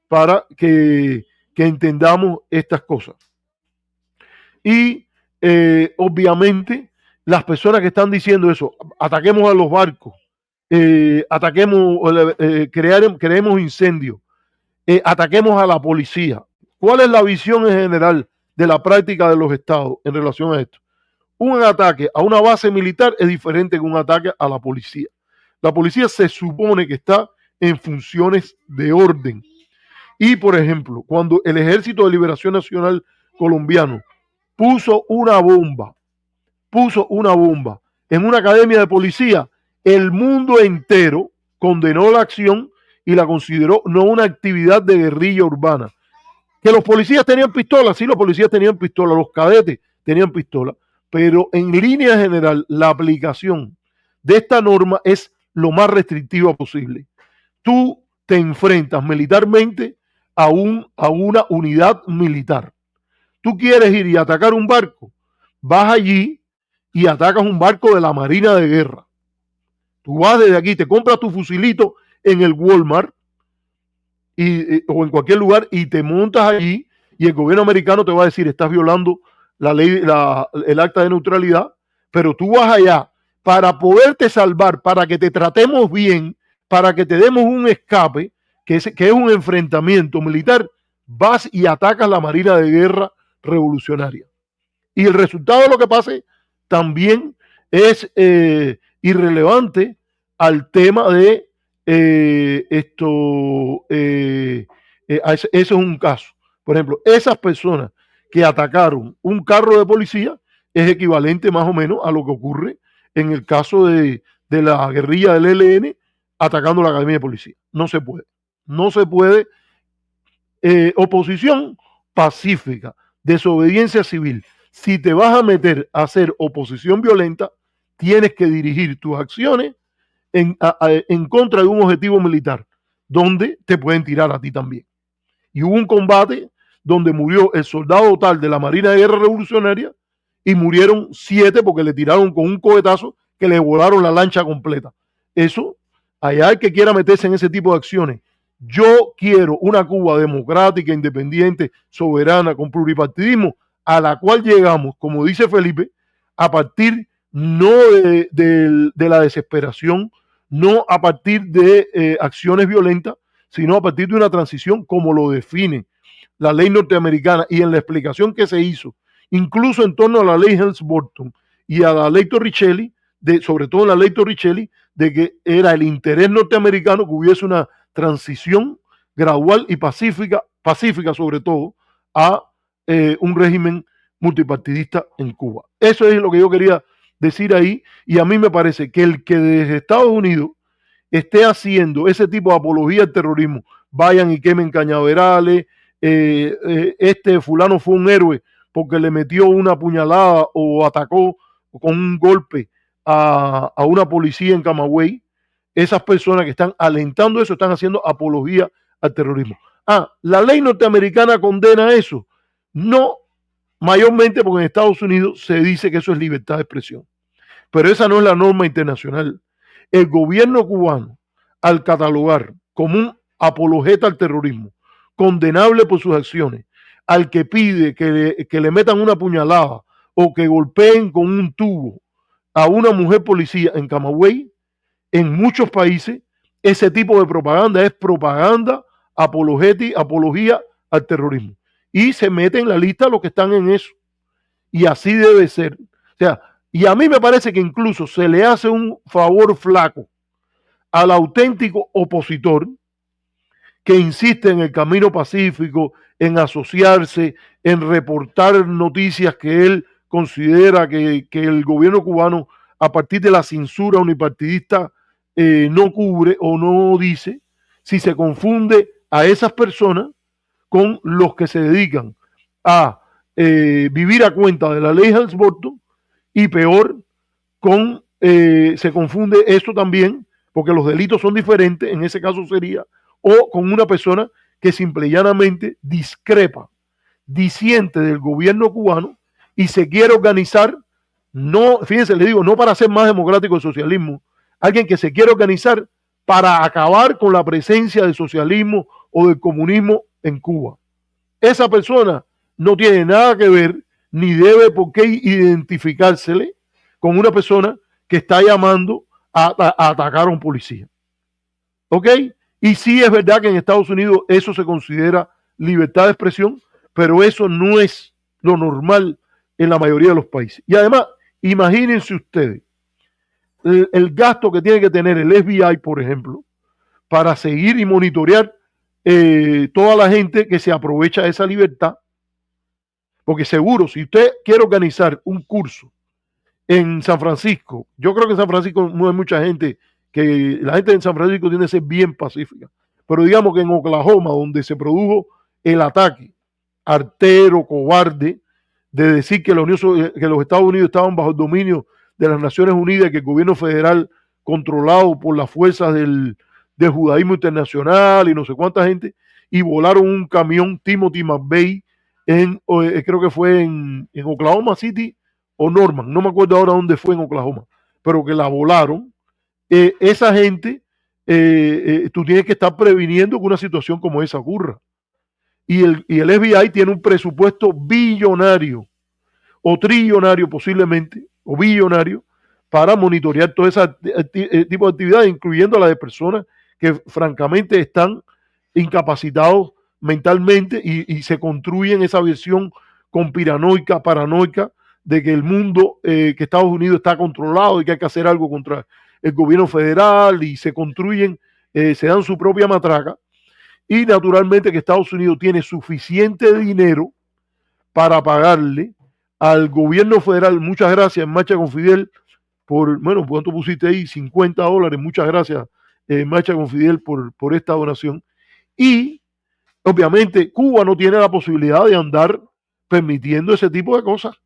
para que entendamos estas cosas. Y obviamente las personas que están diciendo eso, ataquemos a los barcos, creemos incendios, ataquemos a la policía. ¿Cuál es la visión en general de la práctica de los estados en relación a esto? Un ataque a una base militar es diferente que un ataque a la policía. La policía se supone que está en funciones de orden. Y, por ejemplo, cuando el Ejército de Liberación Nacional colombiano puso una bomba en una academia de policía, el mundo entero condenó la acción y la consideró no una actividad de guerrilla urbana. Que los policías tenían pistolas, sí, los policías tenían pistolas, los cadetes tenían pistolas, pero en línea general la aplicación de esta norma es lo más restrictiva posible. Tú te enfrentas militarmente a una unidad militar. Tú quieres ir y atacar un barco, vas allí y atacas un barco de la Marina de Guerra. Tú vas desde aquí, te compras tu fusilito en el Walmart o en cualquier lugar y te montas allí y el gobierno americano te va a decir, estás violando la ley, el acta de neutralidad, pero tú vas allá para poderte salvar, para que te tratemos bien, para que te demos un escape, que es un enfrentamiento militar, vas y atacas la Marina de Guerra revolucionaria. Y el resultado de lo que pase también es irrelevante al tema de eso es un caso. Por ejemplo, esas personas que atacaron un carro de policía es equivalente más o menos a lo que ocurre en el caso de la guerrilla del ELN atacando la academia de policía. No se puede. No se puede. Oposición pacífica, desobediencia civil. Si te vas a meter a hacer oposición violenta, tienes que dirigir tus acciones en contra de un objetivo militar, donde te pueden tirar a ti también. Y hubo un combate donde murió el soldado tal de la Marina de Guerra Revolucionaria y murieron 7 porque le tiraron con un cohetazo que le volaron la lancha completa. Eso, allá el que quiera meterse en ese tipo de acciones. Yo quiero una Cuba democrática, independiente, soberana, con pluripartidismo, a la cual llegamos, como dice Felipe, a partir no de la desesperación, no a partir de acciones violentas, sino a partir de una transición como lo define la ley norteamericana y en la explicación que se hizo, incluso en torno a la ley Helms-Burton y a la ley Torricelli, sobre todo en la ley Torricelli, de que era el interés norteamericano que hubiese una transición gradual y pacífica sobre todo, a un régimen multipartidista en Cuba. Eso es lo que yo quería decir ahí, y a mí me parece que el que desde Estados Unidos esté haciendo ese tipo de apología al terrorismo, vayan y quemen cañaverales, este fulano fue un héroe porque le metió una puñalada o atacó con un golpe a una policía en Camagüey, esas personas que están alentando eso están haciendo apología al terrorismo. La ley norteamericana condena eso. No, mayormente porque en Estados Unidos se dice que eso es libertad de expresión. Pero esa no es la norma internacional. El gobierno cubano, al catalogar como un apologeta al terrorismo, condenable por sus acciones, al que pide que le metan una puñalada o que golpeen con un tubo a una mujer policía en Camagüey, en muchos países, ese tipo de propaganda es propaganda apología al terrorismo. Y se mete en la lista los que están en eso. Y así debe ser. O sea, y a mí me parece que incluso se le hace un favor flaco al auténtico opositor que insiste en el camino pacífico, en asociarse, en reportar noticias que él considera que el gobierno cubano, a partir de la censura unipartidista, no cubre o no dice, si se confunde a esas personas con los que se dedican a vivir a cuenta de la ley Helms-Burton y peor, se confunde esto también, porque los delitos son diferentes, en ese caso sería, o con una persona que simple y llanamente discrepa, disiente del gobierno cubano y se quiere organizar, no, fíjense, le digo, no para ser más democrático el socialismo, alguien que se quiere organizar para acabar con la presencia del socialismo o del comunismo en Cuba. Esa persona no tiene nada que ver ni debe por qué identificársele con una persona que está llamando a atacar a un policía. ¿Ok? Y sí es verdad que en Estados Unidos eso se considera libertad de expresión, pero eso no es lo normal en la mayoría de los países. Y además, imagínense ustedes el gasto que tiene que tener el FBI, por ejemplo, para seguir y monitorear toda la gente que se aprovecha de esa libertad. Porque seguro, si usted quiere organizar un curso en San Francisco, yo creo que en San Francisco no hay mucha gente, que la gente en San Francisco tiene que ser bien pacífica, pero digamos que en Oklahoma, donde se produjo el ataque artero, cobarde, de decir que los Estados Unidos estaban bajo el dominio de las Naciones Unidas y que el gobierno federal controlado por las fuerzas del judaísmo internacional y no sé cuánta gente, y volaron un camión Timothy McVeigh creo que fue en Oklahoma City o Norman, no me acuerdo ahora dónde fue en Oklahoma, pero que la volaron. Esa gente, tú tienes que estar previniendo que una situación como esa ocurra. Y el FBI tiene un presupuesto billonario o trillonario posiblemente, o billonario, para monitorear todo ese tipo de actividades, incluyendo la de personas que francamente están incapacitados mentalmente y se construyen esa visión conspiranoica, paranoica, de que el mundo, que Estados Unidos está controlado y que hay que hacer algo contra el gobierno federal y se construyen, se dan su propia matraca y naturalmente que Estados Unidos tiene suficiente dinero para pagarle al gobierno federal, muchas gracias, Marcha con Fidel, bueno, ¿cuánto pusiste ahí? $50, muchas gracias, Marcha con Fidel, por esta donación. Y obviamente Cuba no tiene la posibilidad de andar permitiendo ese tipo de cosas.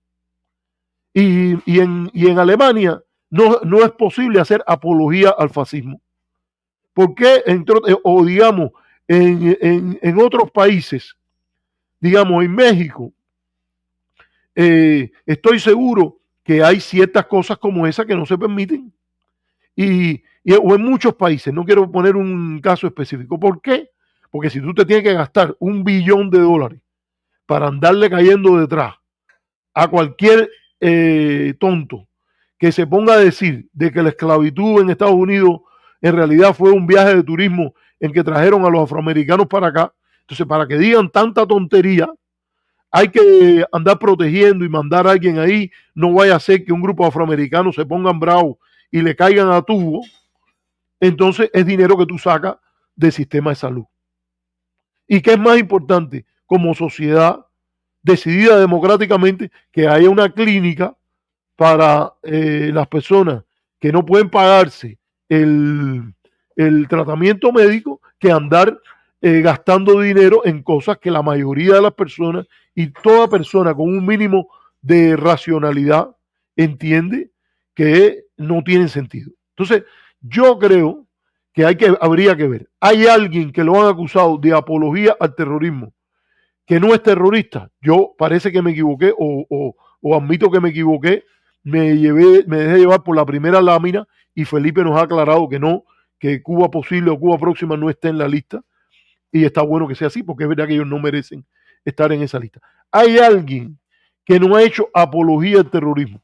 Y en Alemania no es posible hacer apología al fascismo. ¿Por qué? O digamos, en otros países, digamos en México, estoy seguro que hay ciertas cosas como esa que no se permiten. O en muchos países, no quiero poner un caso específico. ¿Por qué? Porque si tú te tienes que gastar $1 billón para andarle cayendo detrás a cualquier tonto que se ponga a decir de que la esclavitud en Estados Unidos en realidad fue un viaje de turismo en que trajeron a los afroamericanos para acá, entonces para que digan tanta tontería, hay que andar protegiendo y mandar a alguien ahí, no vaya a ser que un grupo de afroamericanos se pongan bravos y le caigan a tubo, entonces es dinero que tú sacas del sistema de salud. ¿Y qué es más importante? Como sociedad decidida democráticamente, que haya una clínica para las personas que no pueden pagarse el tratamiento médico, que andar gastando dinero en cosas que la mayoría de las personas y toda persona con un mínimo de racionalidad entiende que no tienen sentido. Entonces, yo creo que habría que ver. Hay alguien que lo han acusado de apología al terrorismo, que no es terrorista. Yo parece que me equivoqué o admito que me equivoqué, me dejé llevar por la primera lámina y Felipe nos ha aclarado que no, que Cuba Posible o Cuba Próxima no está en la lista y está bueno que sea así porque es verdad que ellos no merecen estar en esa lista. Hay alguien que no ha hecho apología al terrorismo,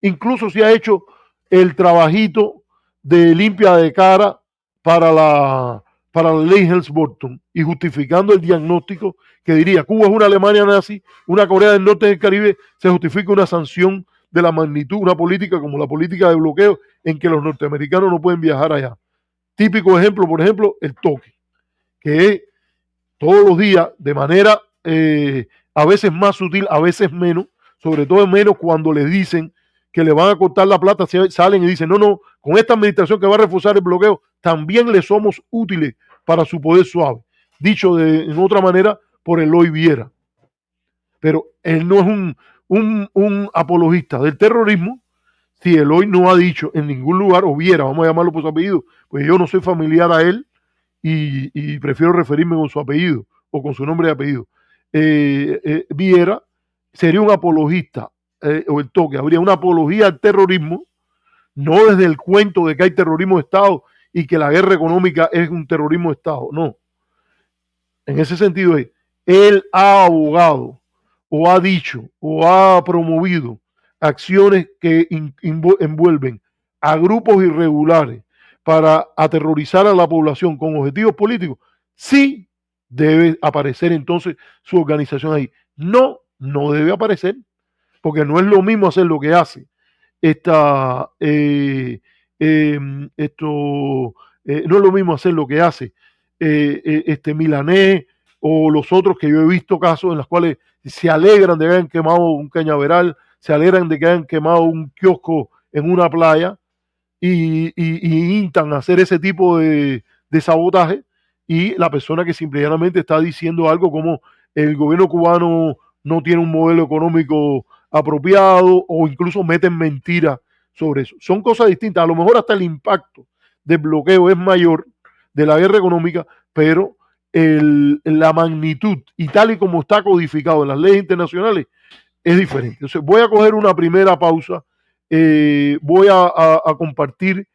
incluso si ha hecho el trabajito de limpia de cara para la ley Helms-Burton y justificando el diagnóstico que diría Cuba es una Alemania nazi, una Corea del Norte del Caribe, se justifica una sanción de la magnitud, una política como la política de bloqueo en que los norteamericanos no pueden viajar allá. Típico ejemplo, por ejemplo, el toque, que es todos los días de manera a veces más sutil, a veces menos, sobre todo menos cuando les dicen que le van a cortar la plata, salen y dicen, no, con esta administración que va a reforzar el bloqueo, también le somos útiles para su poder suave. Dicho en otra manera, por Eloy Viera. Pero él no es un apologista del terrorismo, si Eloy no ha dicho en ningún lugar, o Viera, vamos a llamarlo por su apellido, pues yo no soy familiar a él y prefiero referirme con su apellido o con su nombre y apellido. Viera sería un apologista, o el toque, habría una apología al terrorismo, no desde el cuento de que hay terrorismo de Estado y que la guerra económica es un terrorismo de Estado, no. En ese sentido él ha abogado o ha dicho o ha promovido acciones que envuelven a grupos irregulares para aterrorizar a la población con objetivos políticos, sí debe aparecer entonces su organización ahí. No debe aparecer, porque no es lo mismo hacer lo que hace no es lo mismo hacer lo que hace Milanés o los otros que yo he visto casos en los cuales se alegran de que hayan quemado un cañaveral, se alegran de que hayan quemado un kiosco en una playa y intentan hacer ese tipo de sabotaje, y la persona que simplemente está diciendo algo como el gobierno cubano no tiene un modelo económico apropiado o incluso meten mentiras sobre eso. Son cosas distintas. A lo mejor hasta el impacto del bloqueo es mayor de la guerra económica, pero la magnitud y tal y como está codificado en las leyes internacionales es diferente. Entonces voy a coger una primera pausa, voy a compartir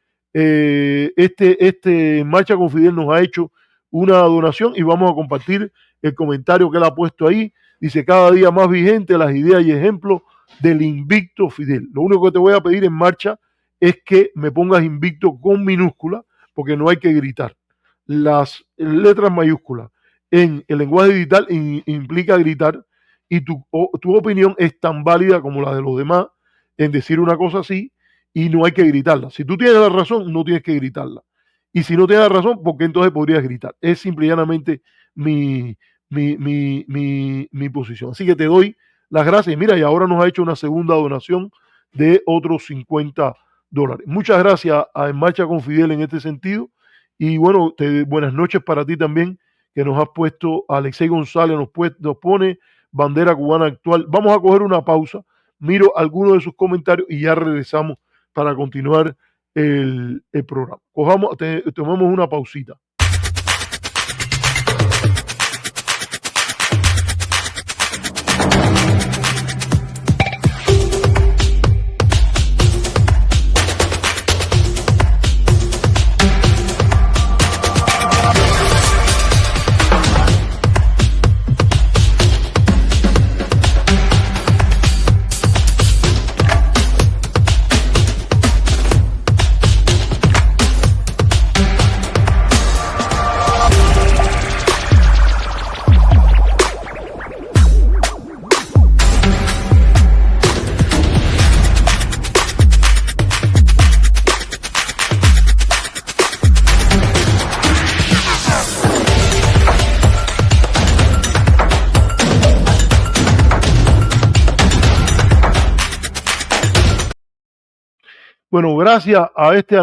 Marcha con Fidel nos ha hecho una donación y vamos a compartir el comentario que él ha puesto ahí. Dice, cada día más vigente las ideas y ejemplos del invicto Fidel. Lo único que te voy a pedir en Marcha es que me pongas invicto con minúscula, porque no hay que gritar. Las letras mayúsculas en el lenguaje digital implica gritar, y tu opinión es tan válida como la de los demás en decir una cosa así, y no hay que gritarla. Si tú tienes la razón, no tienes que gritarla. Y si no tienes la razón, ¿por qué entonces podrías gritar? Es simple y llanamente mi posición. Así que te doy las gracias. Mira, y ahora nos ha hecho una segunda donación de otros $50. Muchas gracias a En Marcha con Fidel en este sentido. Y bueno, buenas noches para ti también, que nos has puesto, Alexei González nos pone bandera cubana actual. Vamos a coger una pausa, miro algunos de sus comentarios y ya regresamos para continuar el programa. Tomamos una pausita. Bueno, gracias a este anuncio